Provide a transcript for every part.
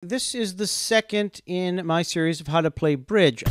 This is the second in my series of how to play bridge.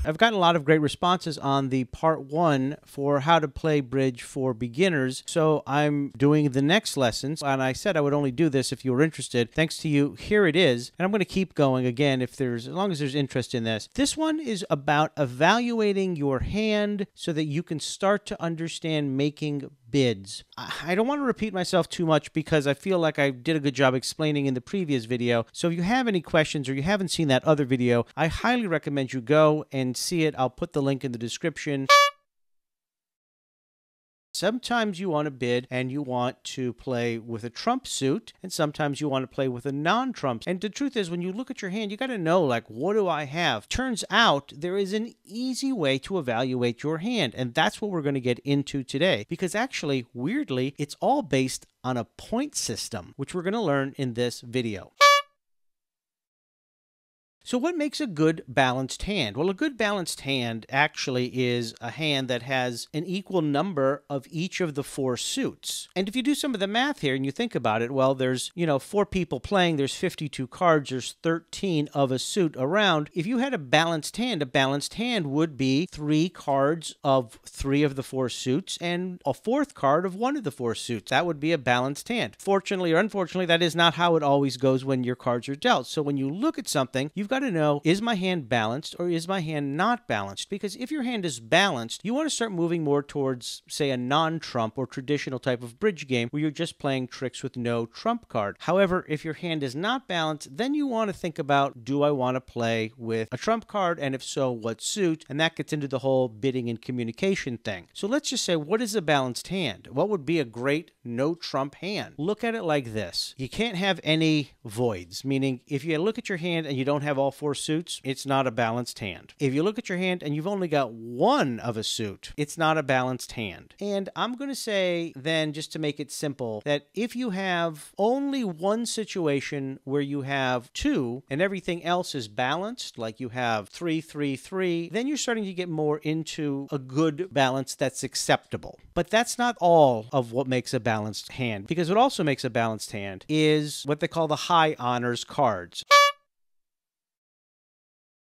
I've gotten a lot of great responses on the part 1 for how to play bridge for beginners, so I'm doing the next lessons, and I said I would only do this if you were interested. Thanks to you, here it is, and I'm going to keep going again as long as there's interest in this. This one is about evaluating your hand so that you can start to understand making bids. I don't want to repeat myself too much because I feel like I did a good job explaining in the previous video. So if you have any questions or you haven't seen that other video, I highly recommend you go and see it. I'll put the link in the description. Sometimes you want to bid and you want to play with a trump suit, and sometimes you want to play with a non-trump. And the truth is, when you look at your hand, you got to know, like, what do I have? Turns out there is an easy way to evaluate your hand, and that's what we're going to get into today. Because actually, weirdly, it's all based on a point system, which we're going to learn in this video. So what makes a good balanced hand? Well, a good balanced hand actually is a hand that has an equal number of each of the 4 suits. And if you do some of the math here and you think about it, well, there's, 4 people playing, there's 52 cards, there's 13 of a suit around. If you had a balanced hand would be 3 cards of 3 of the 4 suits and a 4th card of 1 of the 4 suits. That would be a balanced hand. Fortunately or unfortunately, that is not how it always goes when your cards are dealt. So when you look at something, you've got to know, is my hand balanced or is my hand not balanced? Because if your hand is balanced, you want to start moving more towards, say, a non-trump or traditional type of bridge game where you're just playing tricks with no trump card. However, if your hand is not balanced, then you want to think about, do I want to play with a trump card? And if so, what suit? And that gets into the whole bidding and communication thing. So let's just say, what is a balanced hand? What would be a great no trump hand? Look at it like this. You can't have any voids, meaning if you look at your hand and you don't have all 4 suits, it's not a balanced hand. If you look at your hand and you've only got 1 of a suit, it's not a balanced hand. And I'm going to say then, just to make it simple, that if you have only one situation where you have 2 and everything else is balanced, like you have 3, 3, 3, then you're starting to get more into a good balance that's acceptable. But that's not all of what makes a balanced hand, because what also makes a balanced hand is what they call the high honors cards.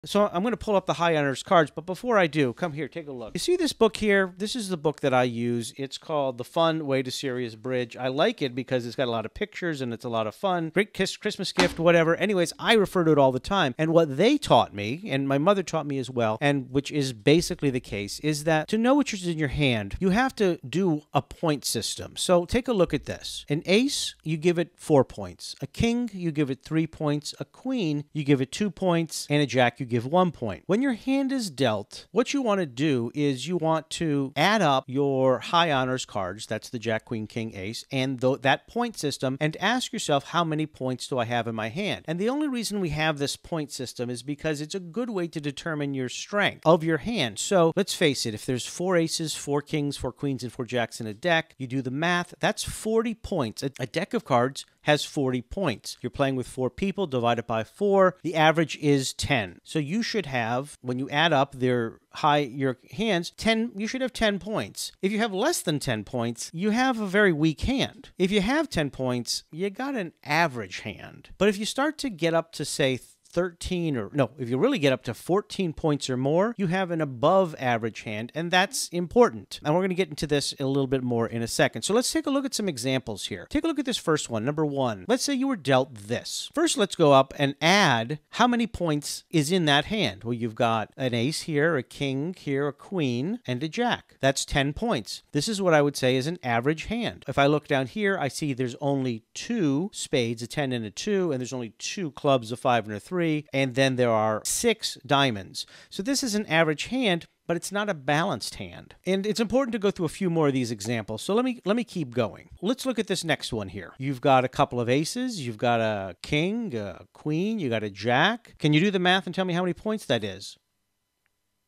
So I'm going to pull up the high honors cards, but before I do, come here, take a look. You see this book here? This is the book that I use. It's called The Fun Way to Serious Bridge. I like it because it's got a lot of pictures and it's a lot of fun. Great Christmas gift, whatever. Anyways, I refer to it all the time. And what they taught me, and my mother taught me as well, and which is basically the case, is that to know what is in your hand, you have to do a point system. So take a look at this. An ace, you give it 4 points. A king, you give it 3 points. A queen, you give it 2 points. And a jack, you give 1 point. When your hand is dealt, what you want to do is you want to add up your high honors cards, that's the jack, queen, king, ace, and that point system, and ask yourself, how many points do I have in my hand? And the only reason we have this point system is because it's a good way to determine your strength of your hand. So let's face it, if there's 4 aces, 4 kings, 4 queens, and 4 jacks in a deck, you do the math, that's 40 points. A deck of cards has 40 points. You're playing with 4 people, divided by 4. The average is 10. So you should have, when you add up your hands, you should have 10 points. If you have less than 10 points, you have a very weak hand. If you have 10 points, you got an average hand. But if you start to get up to, say, 13 if you really get up to 14 points or more, you have an above average hand, and that's important. And we're going to get into this a little bit more in a second. So let's take a look at some examples here. Take a look at this first one, number 1. Let's say you were dealt this. First, let's go up and add how many points is in that hand. Well, you've got an ace here, a king here, a queen, and a jack. That's 10 points. This is what I would say is an average hand. If I look down here, I see there's only 2 spades, a 10 and a 2, and there's only 2 clubs, a 5 and a 3, and then there are 6 diamonds. So this is an average hand, but it's not a balanced hand. And it's important to go through a few more of these examples. So let me keep going. Let's look at this next one here. You've got a couple of aces, you've got a king, a queen, you got a jack. Can you do the math and tell me how many points that is?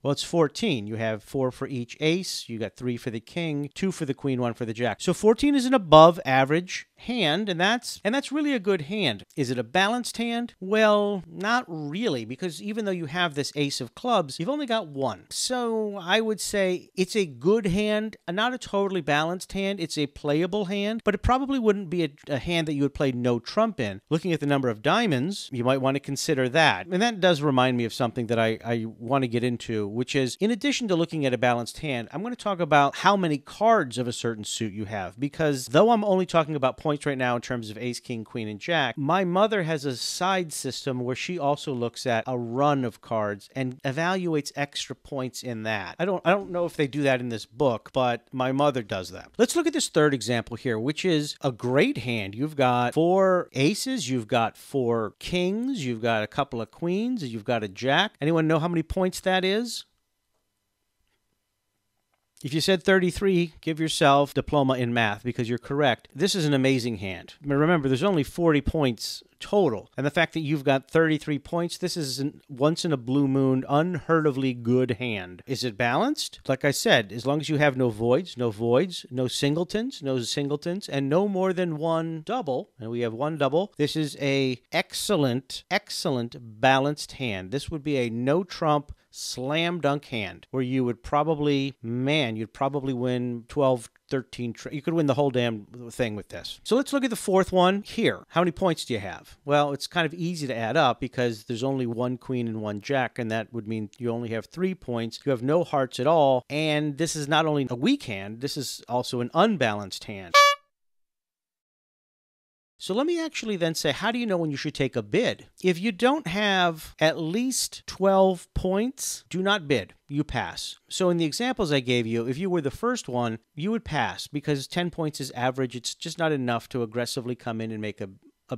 Well, it's 14. You have 4 for each ace. You got 3 for the king, 2 for the queen, 1 for the jack. So 14 is an above average hand, and that's really a good hand. Is it a balanced hand? Well, not really, because even though you have this ace of clubs, you've only got one. So I would say it's a good hand, not a totally balanced hand. It's a playable hand, but it probably wouldn't be a hand that you would play no trump in. Looking at the number of diamonds, you might want to consider that. And that does remind me of something that I want to get into, which is, in addition to looking at a balanced hand, I'm going to talk about how many cards of a certain suit you have, because though I'm only talking about points right now in terms of ace, king, queen, and jack, my mother has a side system where she also looks at a run of cards and evaluates extra points in that. I don't know if they do that in this book, but my mother does that. Let's look at this third example here, which is a great hand. You've got 4 aces, you've got 4 kings, you've got a couple of queens, you've got a jack. Anyone know how many points that is? If you said 33, give yourself diploma in math because you're correct. This is an amazing hand. But remember, there's only 40 points total. And the fact that you've got 33 points, this is once in a blue moon, unheardovly good hand. Is it balanced? Like I said, as long as you have no voids, no singletons, and no more than one double, and we have one double, this is a excellent balanced hand. This would be a no trump slam dunk hand where you would probably, you'd probably win 12, 13, you could win the whole damn thing with this. So let's look at the fourth one here. How many points do you have? Well, it's kind of easy to add up because there's only one queen and one jack, and that would mean you only have 3 points. You have no hearts at all, and this is not only a weak hand, this is also an unbalanced hand. So let me actually then say, how do you know when you should take a bid? If you don't have at least 12 points, do not bid. You pass. So in the examples I gave you, if you were the first one, you would pass because 10 points is average. It's just not enough to aggressively come in and make a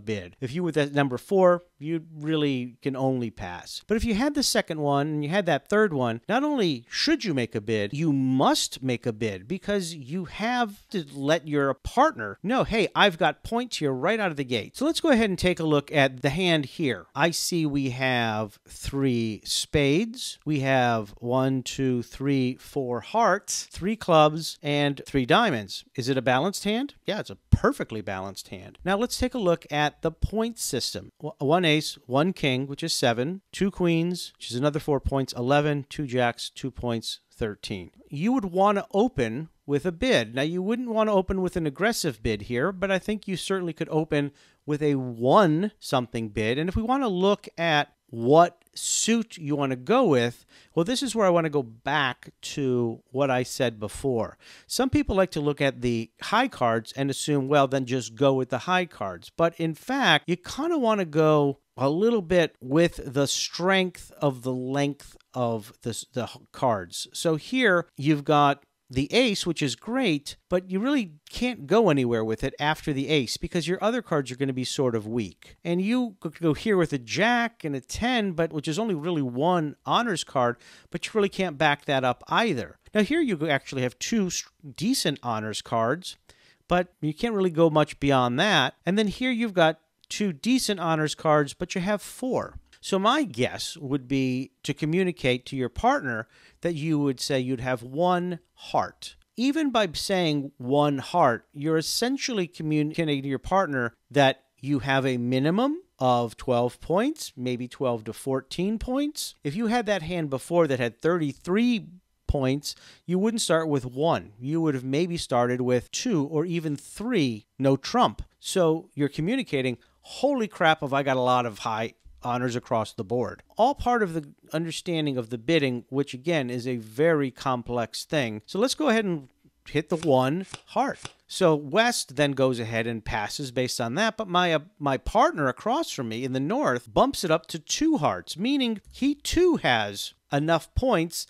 bid. If you were at number 4, you really can only pass. But if you had the second one and you had that third one, not only should you make a bid, you must make a bid because you have to let your partner know, hey, I've got points here right out of the gate. So let's go ahead and take a look at the hand here. I see we have 3 spades. We have 1, 2, 3, 4 hearts, 3 clubs, and 3 diamonds. Is it a balanced hand? Yeah, it's a perfectly balanced hand. Now let's take a look at the point system. 1 ace, 1 king, which is 7, 2 queens, which is another 4 points, 11, 2 jacks, 2 points, 13. You would want to open with a bid. Now, you wouldn't want to open with an aggressive bid here, but I think you certainly could open with a 1-something bid. And if we want to look at what suit you want to go with, well, this is where I want to go back to what I said before. Some people like to look at the high cards and assume, well, then just go with the high cards. But in fact, you kind of want to go a little bit with the strength of the length of the cards. So here you've got the ace, which is great, but you really can't go anywhere with it after the ace because your other cards are going to be sort of weak. And you could go here with a jack and a 10, but which is only really 1 honors card, but you really can't back that up either. Now here you actually have 2 decent honors cards, but you can't really go much beyond that. And then here you've got 2 decent honors cards, but you have 4. So my guess would be to communicate to your partner that you would say you'd have 1 heart. Even by saying 1 heart, you're essentially communicating to your partner that you have a minimum of 12 points, maybe 12 to 14 points. If you had that hand before that had 33 points, you wouldn't start with 1. You would have maybe started with 2 or even 3, no trump. So you're communicating, holy crap, have I got a lot of high honors across the board. All part of the understanding of the bidding, which again is a very complex thing. So let's go ahead and hit the 1 heart. So West then goes ahead and passes based on that, but my partner across from me in the north bumps it up to 2 hearts, meaning he too has enough points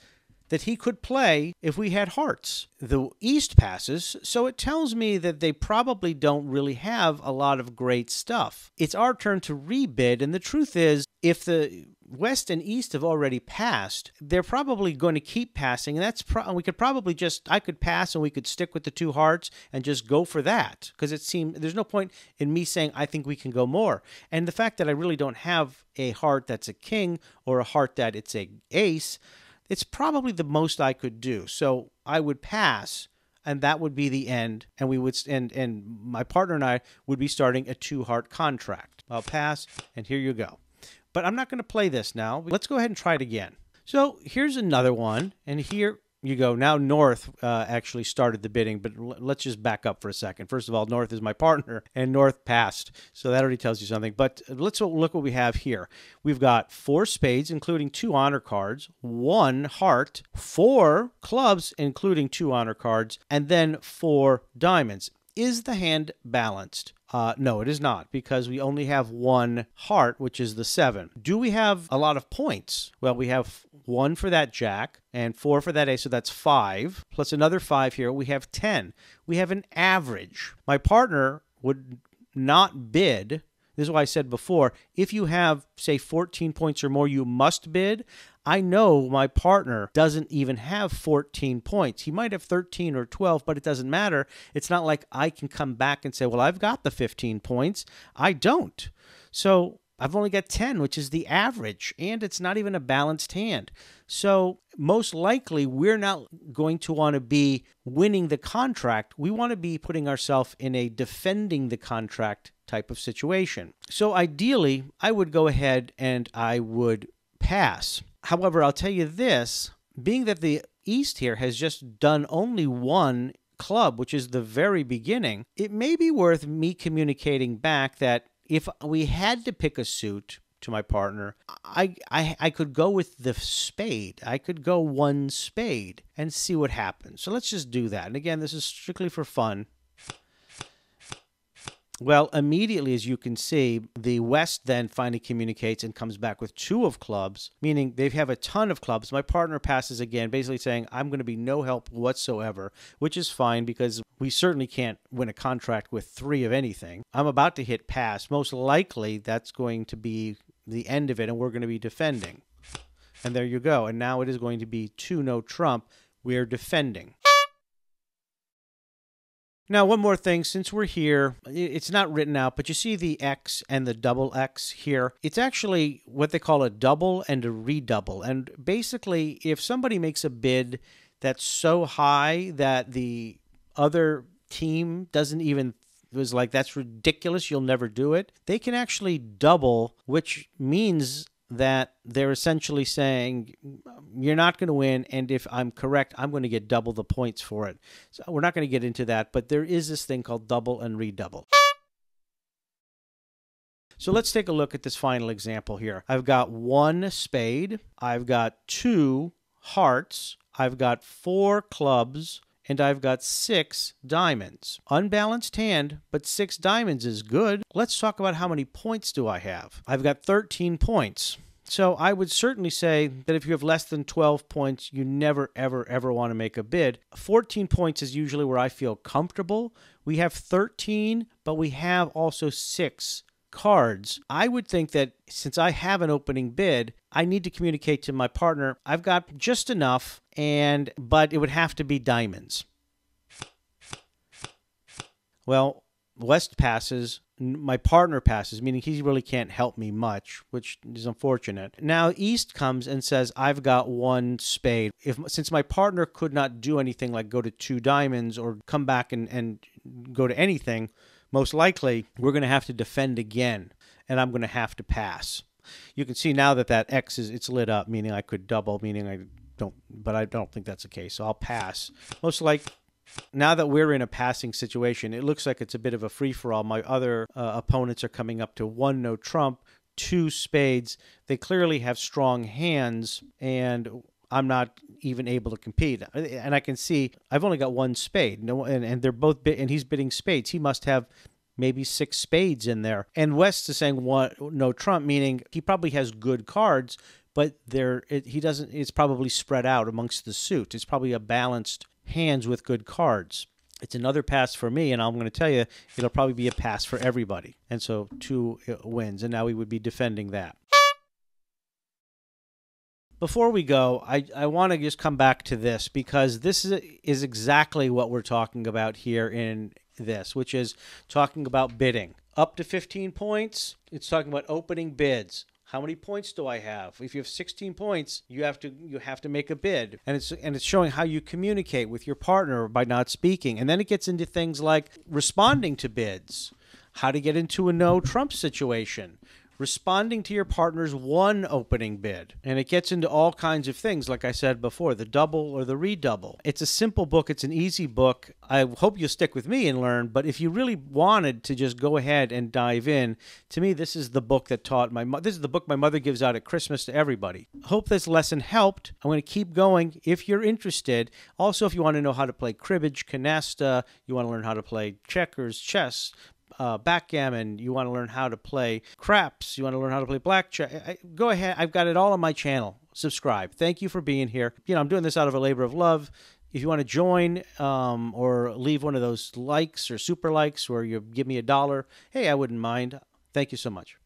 that he could play if we had hearts. The East passes, so it tells me that they probably don't really have a lot of great stuff. It's our turn to rebid, and the truth is, if the West and East have already passed, they're probably going to keep passing, and we could probably I could pass and we could stick with the 2 hearts and just go for that, because it seems there's no point in me saying I think we can go more. And the fact that I really don't have a heart that's a king or a heart that it's a ace, it's probably the most I could do. So I would pass and that would be the end. And we would, and my partner and I would be starting a 2-heart contract. I'll pass, and here you go. But I'm not going to play this now. Let's go ahead and try it again. So here's another one, and here you go. Now North actually started the bidding, but let's just back up for a second. First of all, North is my partner, and North passed, so that already tells you something. But let's look what we have here. We've got 4 spades, including 2 honor cards, 1 heart, 4 clubs, including 2 honor cards, and then 4 diamonds. Is the hand balanced? No, it is not, because we only have 1 heart, which is the 7. Do we have a lot of points? Well, we have 1 for that jack and 4 for that ace, so that's 5, plus another 5 here. We have 10. We have an average. My partner would not bid. This is why I said before, if you have, say, 14 points or more, you must bid. I know my partner doesn't even have 14 points. He might have 13 or 12, but it doesn't matter. It's not like I can come back and say, well, I've got the 15 points. I don't. So I've only got 10, which is the average, and it's not even a balanced hand. So most likely we're not going to want to be winning the contract. We want to be putting ourselves in a defending the contract type of situation. So ideally, I would go ahead and I would pass. However, I'll tell you this, being that the East here has just done only 1 club, which is the very beginning, it may be worth me communicating back that if we had to pick a suit to my partner, I could go with the spade. I could go 1 spade and see what happens. So let's just do that. And again, this is strictly for fun. Well, immediately, as you can see, the West then finally communicates and comes back with 2 of clubs, meaning they have a ton of clubs. My partner passes again, basically saying, I'm going to be no help whatsoever, which is fine because we certainly can't win a contract with 3 of anything. I'm about to hit pass. Most likely, that's going to be the end of it, and we're going to be defending. And there you go. And now it is going to be 2 no trump. We're defending. Now, one more thing, since we're here, it's not written out, but you see the X and the double X here. It's actually what they call a double and a redouble. And basically, if somebody makes a bid that's so high that the other team doesn't even, was like, that's ridiculous, you'll never do it, they can actually double, which means that they're essentially saying, you're not going to win, and if I'm correct, I'm going to get double the points for it. So we're not going to get into that, but there is this thing called double and redouble. So let's take a look at this final example here. I've got 1 spade, I've got 2 hearts, I've got 4 clubs, and I've got 6 diamonds. Unbalanced hand, but 6 diamonds is good. Let's talk about how many points do I have. I've got 13 points. So I would certainly say that if you have less than 12 points, you never, ever, ever want to make a bid. 14 points is usually where I feel comfortable. We have 13, but we have also 6 cards. I would think that since I have an opening bid, I need to communicate to my partner, I've got just enough, but it would have to be diamonds. Well, West passes, my partner passes, meaning he really can't help me much, which is unfortunate. Now East comes and says, I've got 1 spade. Since my partner could not do anything like go to 2 diamonds or come back and go to anything, most likely we're going to have to defend again, and I'm going to have to pass. You can see now that that X it's lit up, meaning I could double, meaning I don't, but I don't think that's the case, so I'll pass. Most likely, now that we're in a passing situation, it looks like it's a bit of a free-for-all. My other opponents are coming up to 1 no trump, 2 spades. They clearly have strong hands, and I'm not even able to compete. And I can see I've only got 1 spade, and they're both and he's bidding spades. He must have maybe 6 spades in there. And West is saying 1 no trump, meaning he probably has good cards, but he doesn't. It's probably spread out amongst the suit. It's probably a balanced hands with good cards. It's another pass for me, and I'm going to tell you it'll probably be a pass for everybody. And so 2 wins, and now we would be defending that. Before we go, I want to just come back to this, because this is exactly what we're talking about here in this, which is talking about bidding. Up to 15 points, it's talking about opening bids. How many points do I have? If you have 16 points, you have to make a bid. And it's showing how you communicate with your partner by not speaking. And then it gets into things like responding to bids, how to get into a no Trump situation, responding to your partner's one opening bid. And it gets into all kinds of things, like I said before, the double or the redouble. It's a simple book. It's an easy book. I hope you'll stick with me and learn, but if you really wanted to just go ahead and dive in, to me, this is the book that taught this is the book my mother gives out at Christmas to everybody. Hope this lesson helped. I'm going to keep going if you're interested. Also, if you want to know how to play cribbage, canasta, you want to learn how to play checkers, chess, backgammon, you want to learn how to play craps, you want to learn how to play blackjack, go ahead. I've got it all on my channel. Subscribe. Thank you for being here. I'm doing this out of a labor of love. If you want to join or leave one of those likes or super likes where you give me $1, hey, I wouldn't mind. Thank you so much.